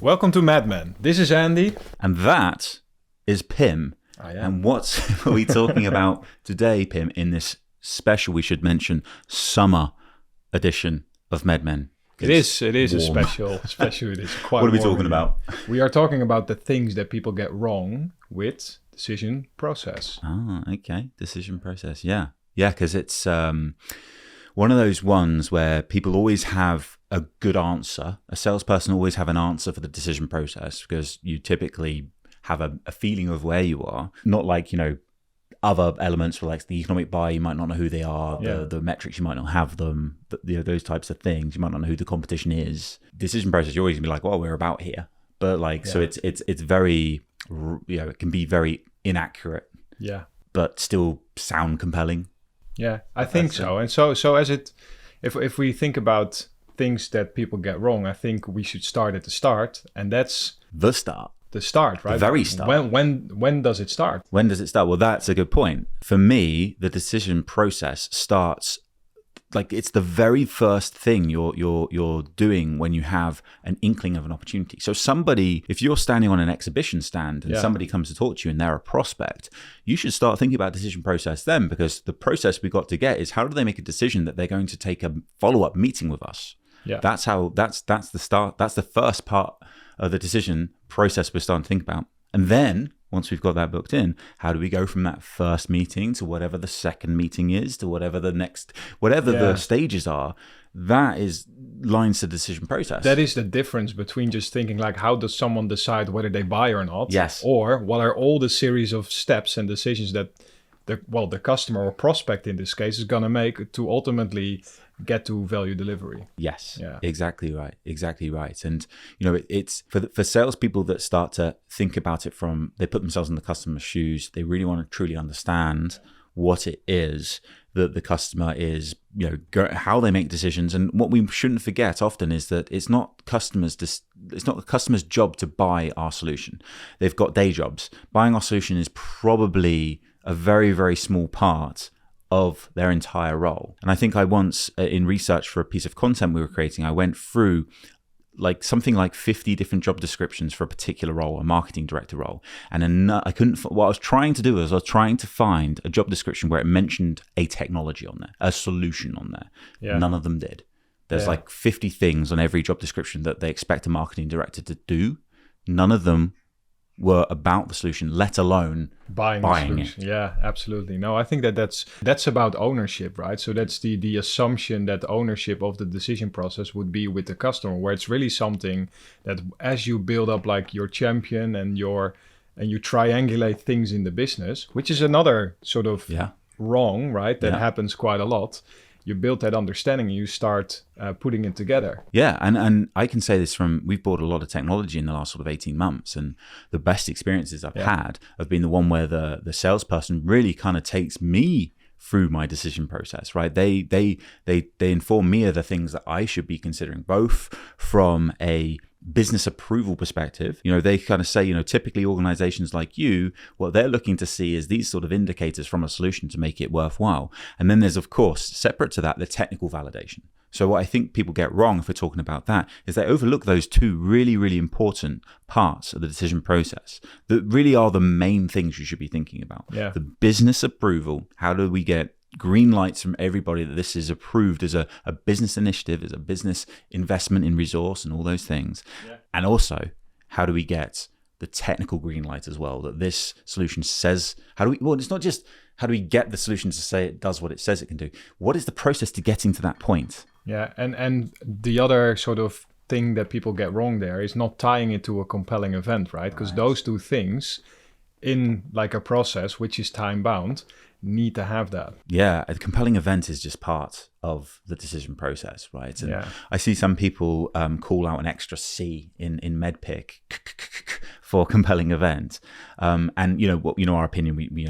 Welcome to Madman. This is Andy. And that is Pim. I am. And what are we talking about today, Pim, in this special, we should mention, summer edition of MedMen? It is a warm. special. It is quite What are we warm talking here. about? We are talking about the things that people get wrong with decision process. Ah, okay. Decision process. Yeah. Yeah, because it's one of those ones where people always have a good answer. A salesperson always have an answer for the decision process because you typically have a feeling of where you are. Not like, other elements for like the economic buyer, you might not know who they are. Yeah. The metrics, you might not have them. Those types of things, you might not know who the competition is. Decision process, you're always gonna be like, well, we're about here. But so it's very, it can be very inaccurate. Yeah. But still sound compelling. Yeah, I think so. And so as if we think about things that people get wrong, I think we should start at the start, and that's The start. the start, right? The very start. When does it start? When does it start? Well, that's a good point. For me, the decision process starts like it's the very first thing you're doing when you have an inkling of an opportunity. So if you're standing on an exhibition stand and somebody comes to talk to you and they're a prospect, you should start thinking about decision process then, because the process we got to get is how do they make a decision that they're going to take a follow-up meeting with us? Yeah. That's the start. That's the first part of the decision process we're starting to think about. And then once we've got that booked in, how do we go from that first meeting to whatever the second meeting is, to whatever the next, the stages are? That is lines to the decision process. That is the difference between just thinking like, how does someone decide whether they buy or not? Yes. Or what are all the series of steps and decisions that the customer or prospect in this case is going to make to ultimately get to value delivery. Yes, yeah. Exactly right. And it's for salespeople that start to think about it from, they put themselves in the customer's shoes. They really want to truly understand what it is that the customer is, how they make decisions. And what we shouldn't forget often is that it's not the customer's job to buy our solution. They've got day jobs. Buying our solution is probably a very, very small part of their entire role. And I think I once, in research for a piece of content we were creating, I went through something like 50 different job descriptions for a particular role, a marketing director role. And what I was trying to do is I was trying to find a job description where it mentioned a technology on there, a solution on there. Yeah. None of them did. There's 50 things on every job description that they expect a marketing director to do. None of them were about the solution, let alone buying it. Yeah, absolutely. No, I think that's about ownership, right? So that's the assumption that ownership of the decision process would be with the customer, where it's really something that as you build up like your champion and you triangulate things in the business, which is another sort of wrong, right? That happens quite a lot. You build that understanding and you start putting it together. Yeah, and I can say this we've bought a lot of technology in the last sort of 18 months, and the best experiences I've had have been the one where the salesperson really kind of takes me through my decision process, right? They inform me of the things that I should be considering, both from a business approval perspective. They kind of say, typically organizations like you, what they're looking to see is these sort of indicators from a solution to make it worthwhile. And then there's, of course, separate to that, the technical validation. So what I think people get wrong, if we're talking about that, is they overlook those two really, really important parts of the decision process that really are the main things you should be thinking about. Yeah. The business approval, how do we get green lights from everybody that this is approved as a business initiative, as a business investment in resource and all those things. Yeah. And also, how do we get the technical green light as well, that this solution says, it's not just how do we get the solution to say it does what it says it can do. What is the process to getting to that point? Yeah, and the other sort of thing that people get wrong there is not tying it to a compelling event, right? Because those two things in like a process, which is time bound, need to have that. Yeah, a compelling event is just part of the decision process, right? And I see some people call out an extra C in MEDDPICC for compelling event. And our opinion, we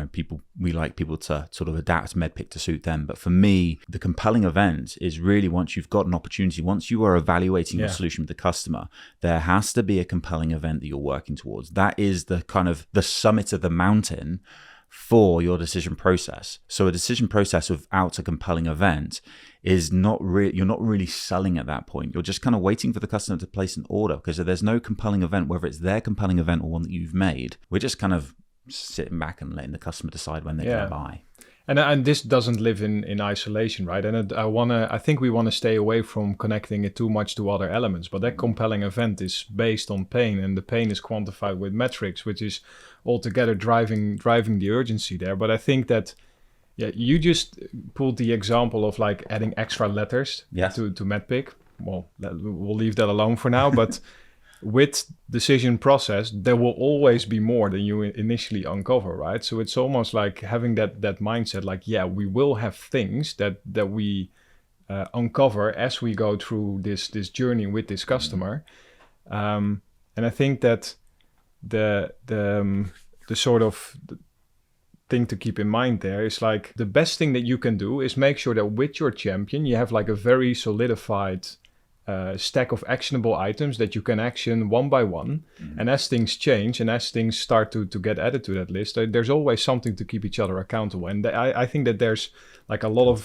like people to sort of adapt MEDDPICC to suit them. But for me, the compelling event is really once you've got an opportunity, once you are evaluating your solution with the customer, there has to be a compelling event that you're working towards. That is the kind of the summit of the mountain for your decision process. So a decision process without a compelling event is not you're not really selling at that point. You're just kind of waiting for the customer to place an order, because if there's no compelling event, whether it's their compelling event or one that you've made, we're just kind of sitting back and letting the customer decide when they're going to buy. And this doesn't live in isolation, right? And I think we want to stay away from connecting it too much to other elements. But that compelling event is based on pain, and the pain is quantified with metrics, which is altogether driving the urgency there. But I think that, you just pulled the example of like adding extra letters to MEDDPICC. Well, we'll leave that alone for now. But with decision process, there will always be more than you initially uncover, right? So it's almost like having that mindset, like, we will have things that we uncover as we go through this journey with this customer. And I think that the sort of thing to keep in mind there is like the best thing that you can do is make sure that with your champion, you have like a very solidified stack of actionable items that you can action one by one. And as things change and as things start to get added to that list, there's always something to keep each other accountable. And I think that there's like a lot of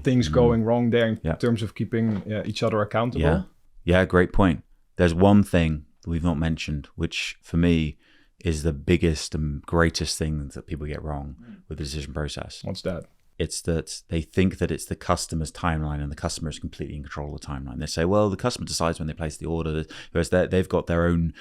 things going wrong there in terms of keeping each other accountable. Yeah, great point. There's one thing that we've not mentioned, which for me is the biggest and greatest thing that people get wrong with the decision process. What's that? It's that they think that it's the customer's timeline and the customer is completely in control of the timeline. They say, well, the customer decides when they place the order, whereas they've got their own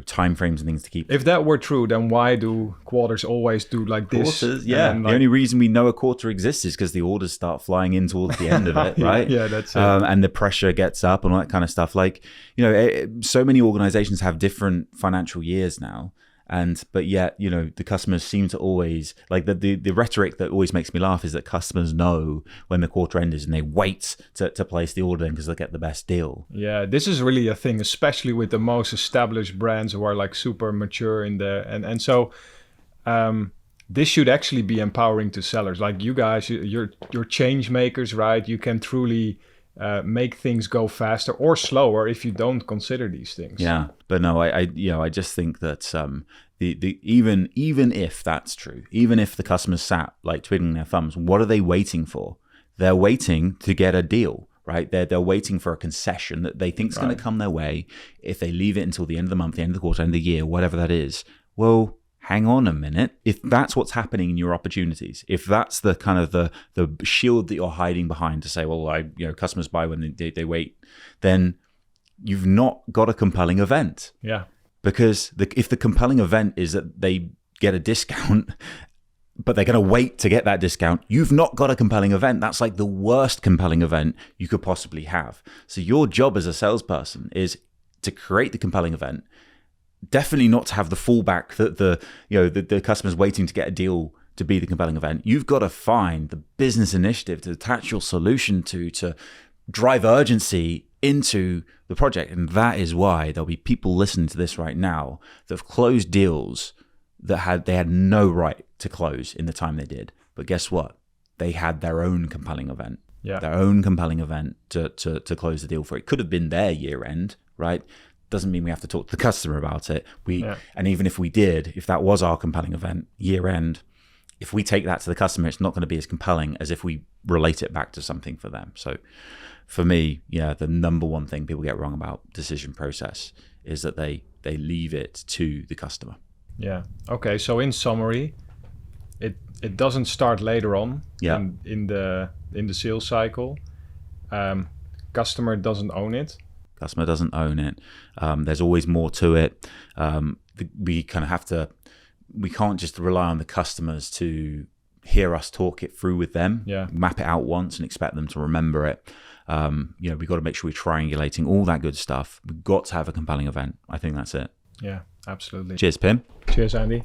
time frames and things to keep. If that were true, then why do quarters always do like this? Quarters, the only reason we know a quarter exists is because the orders start flying in towards the end of it, right? That's it. And the pressure gets up and all that kind of stuff. Like, so many organizations have different financial years now. But yet, the customers seem to always, like the rhetoric that always makes me laugh is that customers know when the quarter end is and they wait to place the order in because they'll get the best deal. Yeah, this is really a thing, especially with the most established brands who are like super mature in the, and so this should actually be empowering to sellers. Like you guys, you're change makers, right? You can truly make things go faster or slower if you don't consider these things. Yeah, but no, I just think that even if that's true, even if the customer's sat like twiddling their thumbs, what are they waiting for? They're waiting to get a deal, right? They're waiting for a concession that they think is going to come their way if they leave it until the end of the month, the end of the quarter, end of the year, whatever that is. Well, hang on a minute. If that's what's happening in your opportunities, if that's the kind of the shield that you're hiding behind to say, well, customers buy when they wait, then you've not got a compelling event. Yeah. Because if the compelling event is that they get a discount, but they're going to wait to get that discount, you've not got a compelling event. That's like the worst compelling event you could possibly have. So your job as a salesperson is to create the compelling event. Definitely not to have the fallback that the customer's waiting to get a deal to be the compelling event. You've got to find the business initiative to attach your solution to drive urgency into the project. And that is why there'll be people listening to this right now that have closed deals that they had no right to close in the time they did. But guess what? They had their own compelling event. Their own compelling event to close the deal for. It could have been their year end, right? Doesn't mean we have to talk to the customer about it. And even if we did, if that was our compelling event, year end, if we take that to the customer, it's not going to be as compelling as if we relate it back to something for them. So for me, the number one thing people get wrong about decision process is that they leave it to the customer. Yeah. Okay. So in summary, it doesn't start later on in the sales cycle. Customer doesn't own it. Customer doesn't own it. There's always more to it. We kind of have to. We can't just rely on the customers to hear us talk it through with them. Map it out once and expect them to remember it. We've got to make sure we're triangulating all that good stuff. We've got to have a compelling event. I think that's it. Yeah, absolutely. Cheers, Pim. Cheers, Andy.